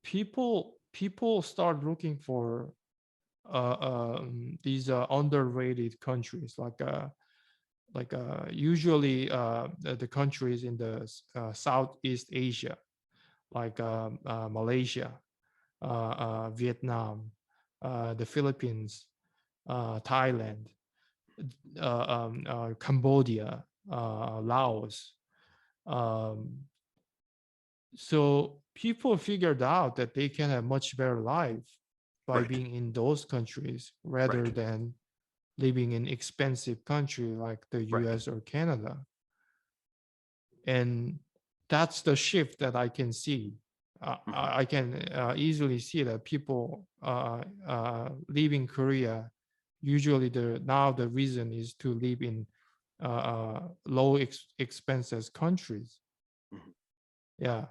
people start looking for these underrated countries usually the countries in the Southeast Asia, like Malaysia, Vietnam, the Philippines, Thailand, Cambodia, Laos. Um, so people figured out that they can have much better life by Right. being in those countries rather Right. than living in expensive country like the Right. US or Canada. And that's the shift that I can see. Mhm. I can easily see that people leaving Korea, usually the reason is to live in low expenses countries. Mhm. Yeah,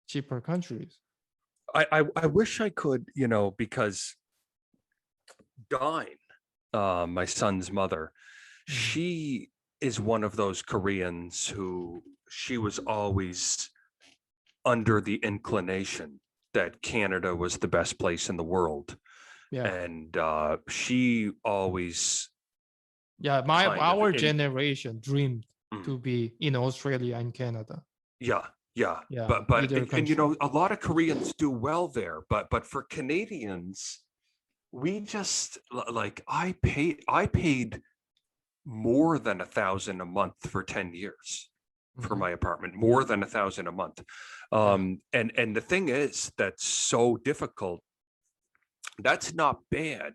cheaper countries. I wish I could, because Dine, my son's mother, Mhm. she is one of those Koreans who she was always under the inclination that Canada was the best place in the world. Yeah, And she always yeah. kind of Our generation dreamed mm, to be in Australia and Canada. yeah, yeah. Yeah, But either and country. a lot of Koreans do well there, but for Canadians, we just like I paid more than 1,000 a month for 10 years for Hmm. my apartment, more than 1,000 a month. Yeah, And the thing is that's so difficult. That's not bad.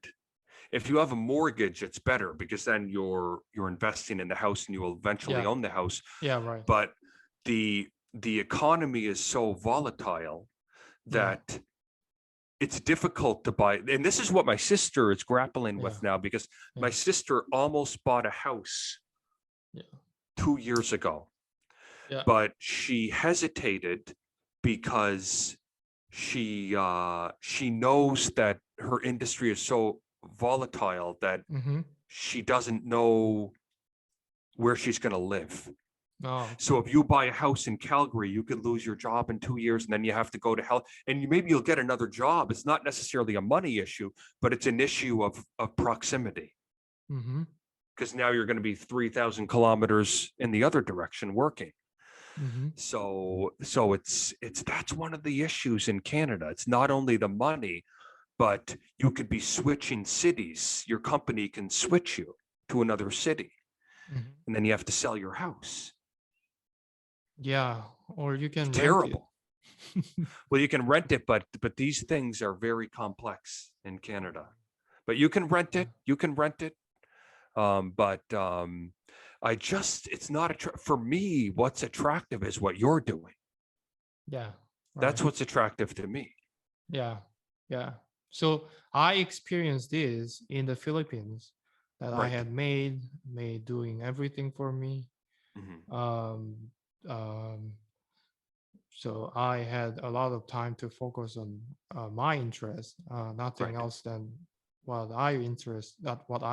If you have a mortgage, it's better because then you're investing in the house and you will eventually yeah, own the house. yeah. Right. But the economy is so volatile Yeah, that it's difficult to buy. And this is what my sister is grappling yeah, with now because my yeah, sister almost bought a house yeah, 2 years ago, yeah. but she hesitated because she knows that her industry is so volatile that Mm-hmm. she doesn't know where she's going to live. Oh, So if you buy a house in Calgary, you could lose your job in 2 years, and then you have to go to hell. And maybe you'll get another job. It's not necessarily a money issue, but it's an issue of proximity. mm-hmm. Because now you're going to be 3,000 kilometers in the other direction working. Mm-hmm. So it's that's one of the issues in Canada. It's not only the money, but you could be switching cities. Your company can switch you to another city, Mm-hmm. and then you have to sell your house. Yeah, or you It's can rent it. terrible. Well, you can rent it, but these things are very complex in Canada. But you can rent Yeah, it. You can rent it. But I just it's not for me. What's attractive is what you're doing. yeah, That's right. what's attractive to me. Yeah, yeah. So I experienced this in the Philippines that I Right. had made doing everything for me. Hmm. Um, um, so I had a lot of time to focus on my interest, nothing Right. else than what I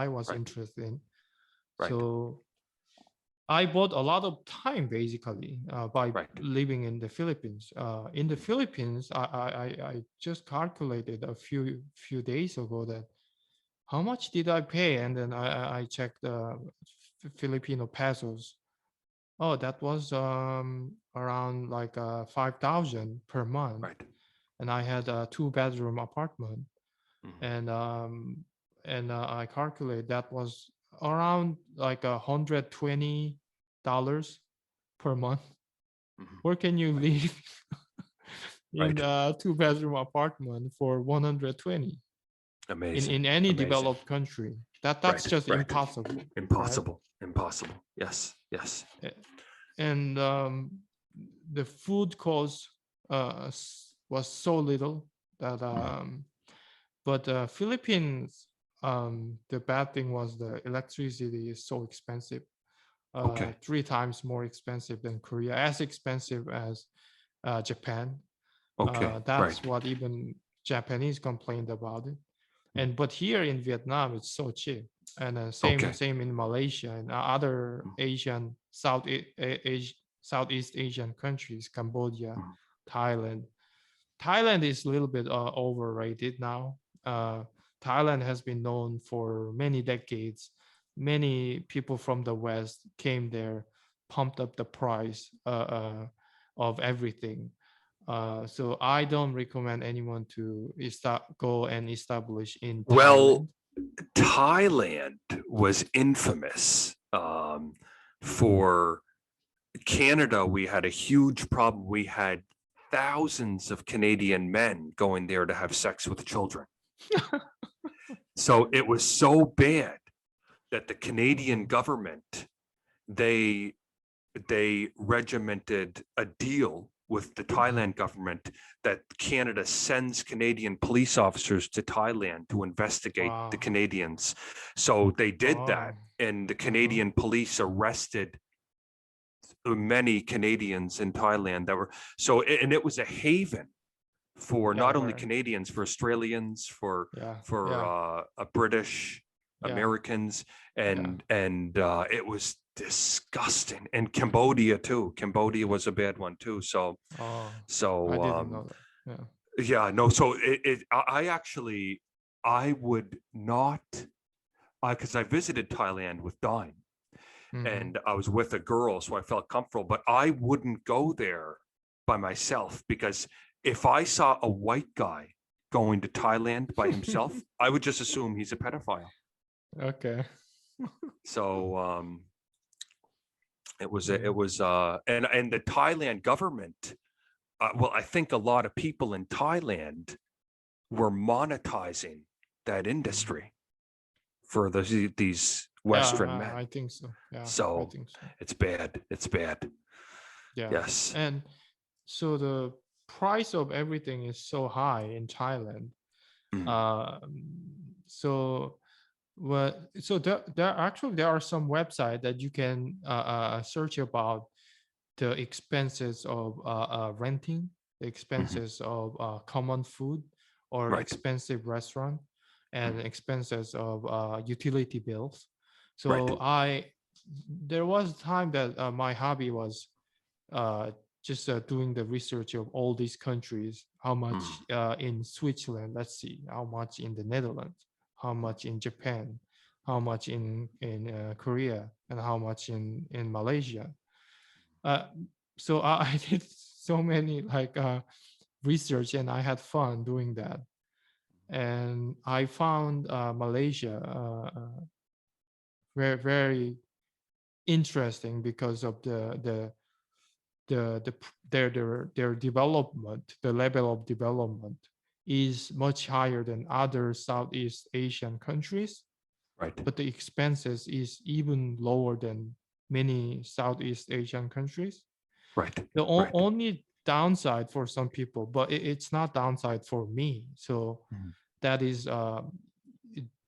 was Right. interested in. Right. So I bought a lot of time basically by Right. living in the Philippines. In the Philippines, I just calculated a few days ago that how much did I pay, and then I checked the Filipino pesos. Oh, that was around like 5,000 per month, Right. and I had a two-bedroom apartment, Hmm. and I calculate that was around like $120 per month. Hmm. Where can you Right. live in Right. a two-bedroom apartment for 120 Amazing. in any Amazing. developed country? That's Right. just Right. impossible, right? Impossible. Impossible. Yes. Yes. And the food cost was so little that Mhm. but Philippines, the bad thing was the electricity is so expensive, Okay. three times more expensive than Korea, as expensive as Japan. Okay. That's Right. what even Japanese complained about it. Mhm. And but here in Vietnam, it's so cheap. And Okay. same in Malaysia and other Mhm. Asian Southeast Asian countries, Cambodia, Mhm. Thailand. Thailand is a little bit overrated now. Thailand has been known for many decades. Many people from the West came there, pumped up the price of everything. So I don't recommend anyone to go and establish in Well, Thailand. Thailand was infamous for Canada. We had a huge problem. We had thousands of Canadian men going there to have sex with children. So it was so bad that the Canadian government, they regimented a deal with the Thailand government that Canada sends Canadian police officers to Thailand to investigate the Wow. Canadians. So they did that, Oh. and the Uh-huh. Canadian police arrested many Canadians in Thailand that were so, and it was a haven for Yeah, not only very. Canadians, for Australians, for Yeah. for Yeah. British Yeah. Americans, Yeah. and it was disgusting. And Cambodia too. Cambodia was a bad one too. So Oh, I so didn't know that. Yeah. yeah, no. So I actually, I would not, because I visited Thailand with Dime, Mm-hmm. and I was with a girl, so I felt comfortable. But I wouldn't go there by myself, because if I saw a white guy going to Thailand by himself, I would just assume he's a pedophile. Okay. So it was Mm. and the Thailand government. Well, I think a lot of people in Thailand were monetizing that industry for these Western Yeah, men. I think so. Yeah, I So think so. it's bad. It's bad. Yeah. Yes. And so the price of everything is so high in Thailand. Mm. So so there are some websites that you can search about the expenses of renting, the expenses of common food or Right. expensive restaurant, and Mm. expenses of utility bills. Right. So there was a time that my hobby was uh, just doing the research of all these countries, how Mm. much in Switzerland, let's see, how much in the Netherlands, how much in Japan, how much in Korea, and how much in Malaysia. Uh, so I did so many research, and I had fun doing that. And I found Malaysia very very interesting because of their development, the level of development is much higher than other Southeast Asian countries, Right. but the expenses is even lower than many Southeast Asian countries. Right. The Right. only downside for some people, but it's not downside for me. So Mhm. that is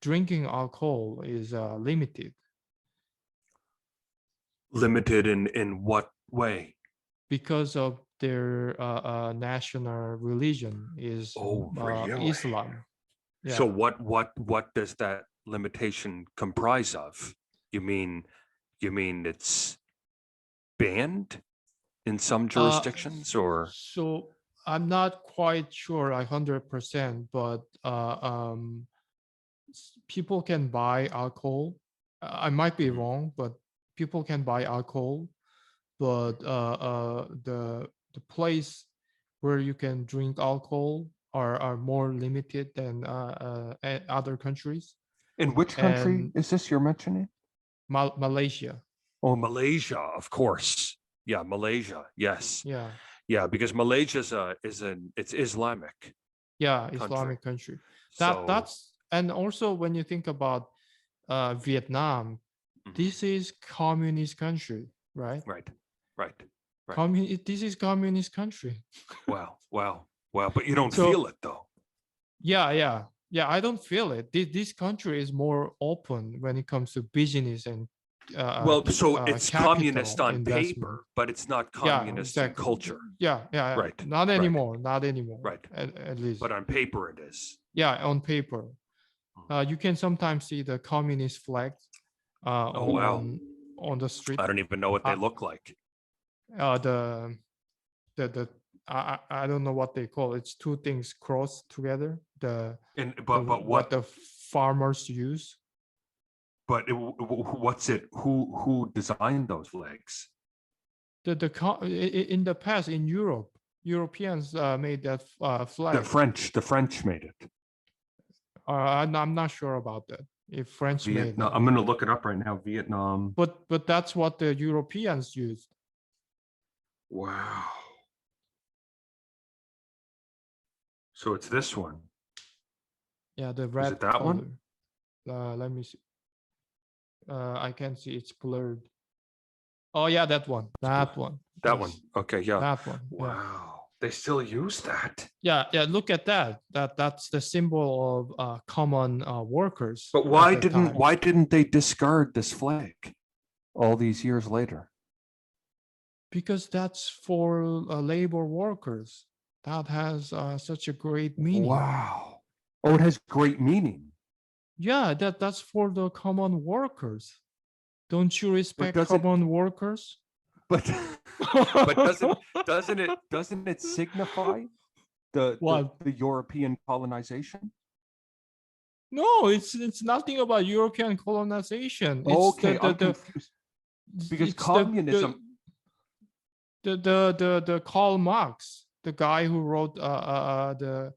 drinking alcohol is limited Limited in what way? because of their national religion is Oh, really? Islam. So Yeah. what does that limitation comprise of? You mean it's banned in some Uh, jurisdictions, or so I'm not quite sure 100%, but people can buy alcohol. I might be Mhm. wrong, but people can buy alcohol, but the place where you can drink alcohol are more limited than other countries. In which country And is this you're mentioning? Malaysia, Oh, Malaysia, of course. Yeah, Malaysia. Yes. yeah, Yeah, because Malaysia it's Islamic yeah, country. Islamic country. So And also when you think about Vietnam, mhm. this is communist country, right? Right. Right. Right. This is communist country. Wow. Wow. Wow. But you don't So feel it though. yeah, I don't feel it. This country is more open when it comes to business and Well, so it's communist capital on investment. paper, but it's not Yeah, communist in exactly. culture. Yeah. Right. Not Right. anymore. Not anymore. Right. At least. But on paper it is. Yeah, on paper. You can sometimes see the communist flag Oh, wow. on the street. I don't even know what they Uh, look like. the I don't know what they call it. It's two things crossed together. And but What the farmers use. what's it? Who designed those legs? In the past in Europe, Europeans made that flag. The French made it. I'm not sure about that. If French made Vietnam. it, I'm going to look it up right now. Vietnam. but that's what the Europeans used. Wow. So it's this one. Yeah, the red Is it that color. one? Let me see. I can see it's blurred. Oh yeah, that one. That one. That Yes. one. Okay, yeah. That one. Wow. Yeah. They still use that. Yeah, yeah. Look at that. That's the symbol of common workers. But why didn't they discard this flag all these years later? Because that's for labor workers. That has such a great meaning. Wow. Oh, it has great meaning. Yeah, that's for the common workers. Don't you respect common workers? But doesn't it signify the European colonization? No, it's nothing about European colonization. It's Okay, I'm confused. Because communism. The Karl Marx, the guy who wrote the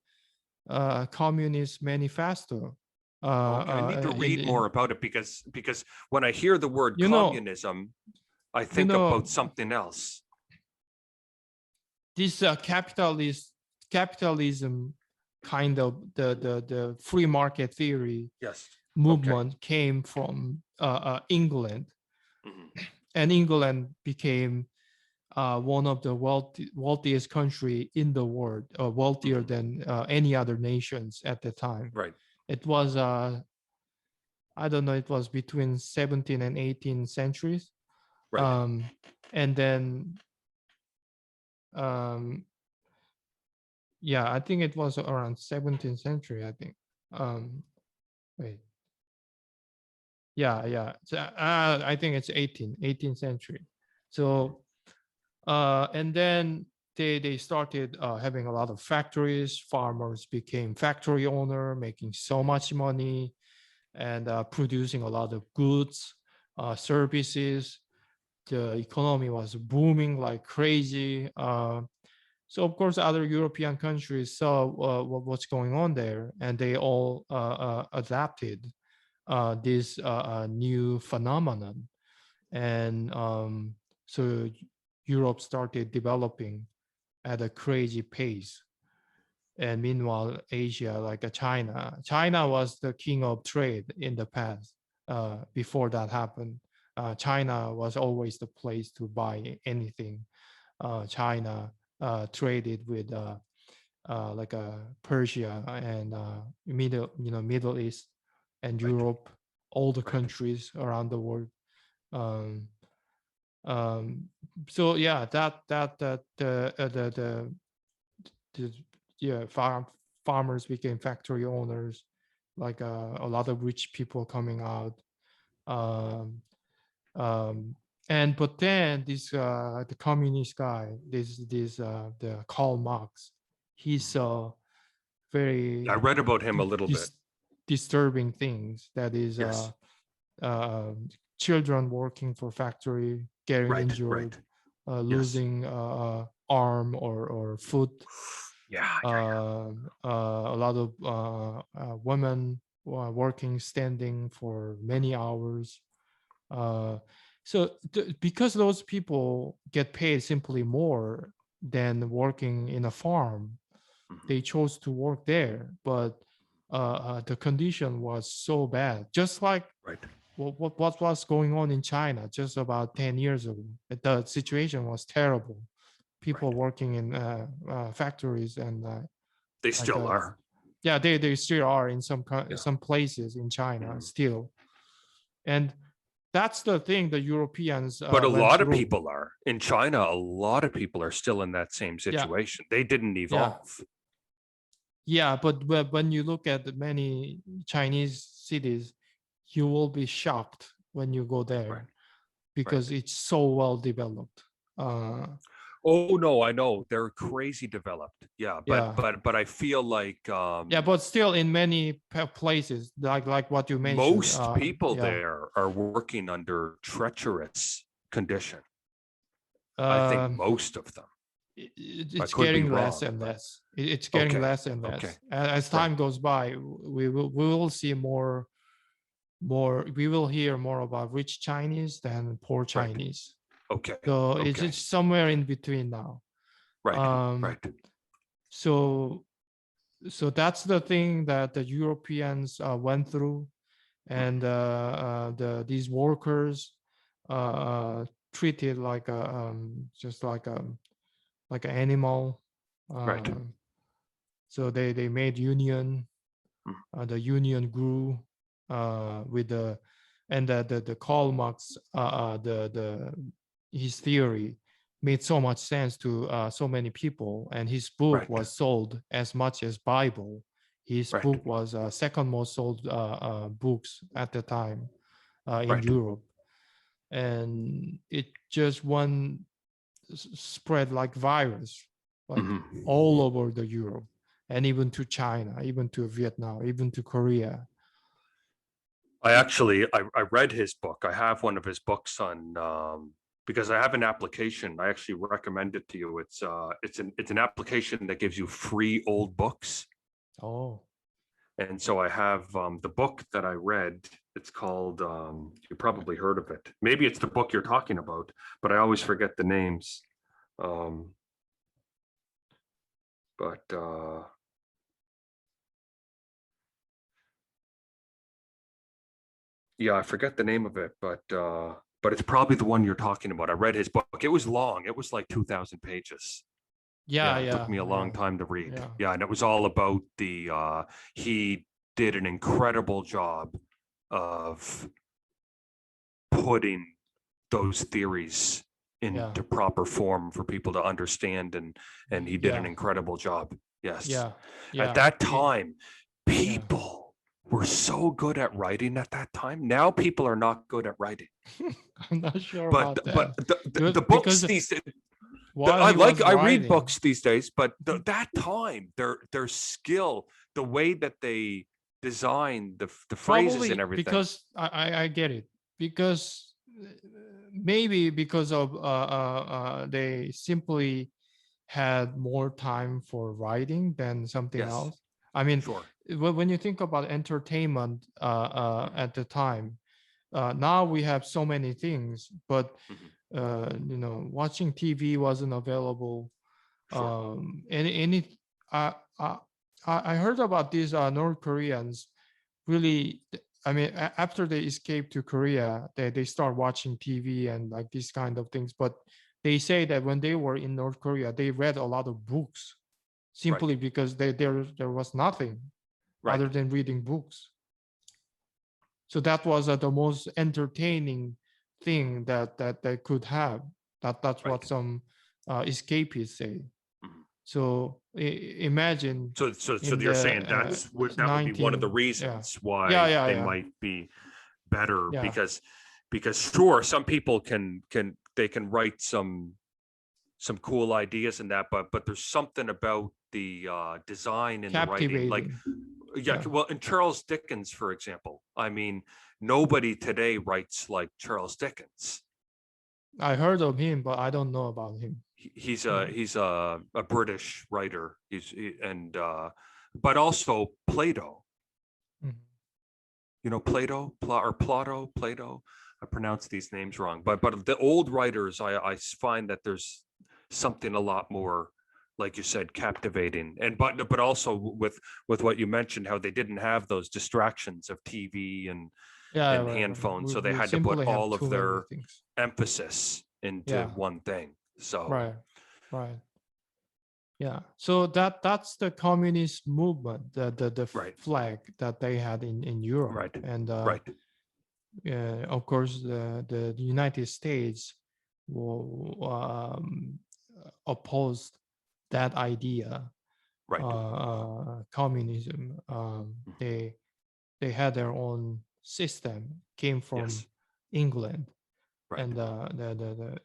Communist Manifesto. Okay, I need to read more about it because when I hear the word communism, I think about something else. This capitalism kind of the free market theory movement came from England, and England became one of the wealthiest country in the world, wealthier than any other nations at the time. Right. It was I don't know. It was between 17th and 18th centuries. Right. And then yeah, I think it was around 17th century. I think. Wait. Yeah. So, I think it's 18th century. So, and then they started having a lot of factories. Farmers became factory owner, making so much money, and producing a lot of goods, services. The economy was booming like crazy. So of course, other European countries saw what's going on there, and they all adapted this new phenomenon. And so Europe started developing at a crazy pace. And meanwhile, Asia, like China was the king of trade in the past. Before that happened, China was always the place to buy anything. China traded with like Persia and Middle East and Europe, all the countries around the world. So yeah, farmers became factory owners, like a lot of rich people coming out. But then this the communist guy, the Karl Marx, he's very I read about him a little bit. Disturbing things. That is children working for factory, getting injured, losing arm or foot. A lot of women working standing for many hours. So because those people get paid simply more than working in a farm, they chose to work there. But the condition was so bad, just like what was going on in China just about 10 years ago. The situation was terrible. People working in factories, and they still are. Yeah, they still are in some places in China still. And that's the thing the Europeans but a lot of people are in China. A lot of people are still in that same situation. They didn't evolve. Yeah, but when you look at many Chinese cities, you will be shocked when you go there because it's so well developed. Oh no, I know they're crazy developed. Yeah, Yeah, but I feel like yeah, but still in many places, like what you mentioned. most people Yeah, there are working under treacherous condition. I think um, most of them. I it's could be getting less wrong, and but less. It's getting okay, less and okay, less as right, time goes by. We will see more. We will hear more about rich Chinese than poor right, Chinese. okay, So it's okay, it's somewhere in between now. right, Um, right, so so that's the thing that the Europeans went through, and these workers treated like a just like an animal. right, Uh, so they made union. The union grew with the and the Karl Marx the his theory made so much sense to so many people, and his book right, was sold as much as Bible. His right, book was second most sold books at the time in right. Europe, and it just one spread like virus, like all Hmm. over the Europe, and even to China, even to Vietnam, even to Korea. I read his book. I have one of his books on because I have an application. I actually recommend it to you. It's an application that gives you free old books. Oh, And so I have the book that I read. It's called you probably heard of it. Maybe it's the book you're talking about, but I always forget the names. Um, but yeah, I forget the name of it, but it's probably the one you're talking about. I read his book. It was long. It was like 2,000 pages. yeah, Yeah, it took yeah, me a long yeah, time to read. yeah, Yeah, and it was all about the he did an incredible job of putting those theories yeah, into proper form for people to understand, and he did an yeah, incredible job. Yes. yeah, At yeah, that time, yeah. people were so good at writing at that time. Now people are not good at writing. I'm not sure But about but that. the books Because these while he was I read writing, books these days, but that time their skill, the way that they design the phrases and probably everything. because I get it, because maybe because of they simply had more time for writing than something Yes, else. I mean, sure. when you think about entertainment at the time, now we have so many things, but Mhm. watching TV wasn't available. Sure. Any I, I I heard about these North Koreans really. I mean, after they escaped to Korea, they start watching TV and like these kind of things. But they say that when they were in North Korea, they read a lot of books Right. simply because there was nothing Right. other than reading books. So that was the most entertaining thing that they could have. That's what Right. some escapists say. Mhm. So imagine So in you're the saying that would be one of the 19, yeah, reasons yeah, why yeah, they yeah, might be better, yeah, because sure, some people can write some cool ideas in that, but there's something about the design in the writing, like captivating. yeah, Yeah, well, and Charles Dickens, for example. I mean, nobody today writes like Charles Dickens. I heard of him, but I don't know about him. He's Yeah. a British writer. And but also Plato. Mhm. You know, Plato. I pronounce these names wrong, but the old writers, I find that there's something a lot more, like you said, captivating, and but also with what you mentioned, how they didn't have those distractions of TV Yeah, and right, right. handphones, so they We had to put simply have all of too many their things. emphasis into Yeah, one thing. So right, right. Yeah. So that's the communist movement, the right, flag that they had in Europe, right, and right, of course the United States will opposed that idea, right. communism. Mhm. They had their own system, came from Yes. England, Right. and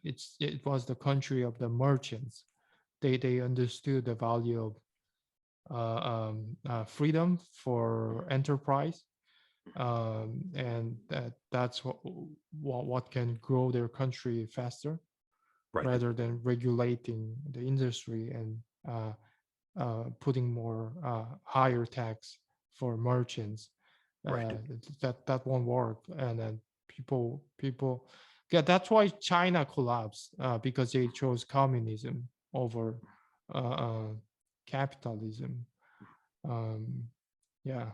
it was the country of the merchants. They understood the value of freedom for enterprise, and that's what can grow their country faster, Right. rather than regulating the industry and putting more higher tax for merchants. Right. That won't work, and then people, yeah, that's why China collapsed, because they chose communism over uh, capitalism. um, yeah.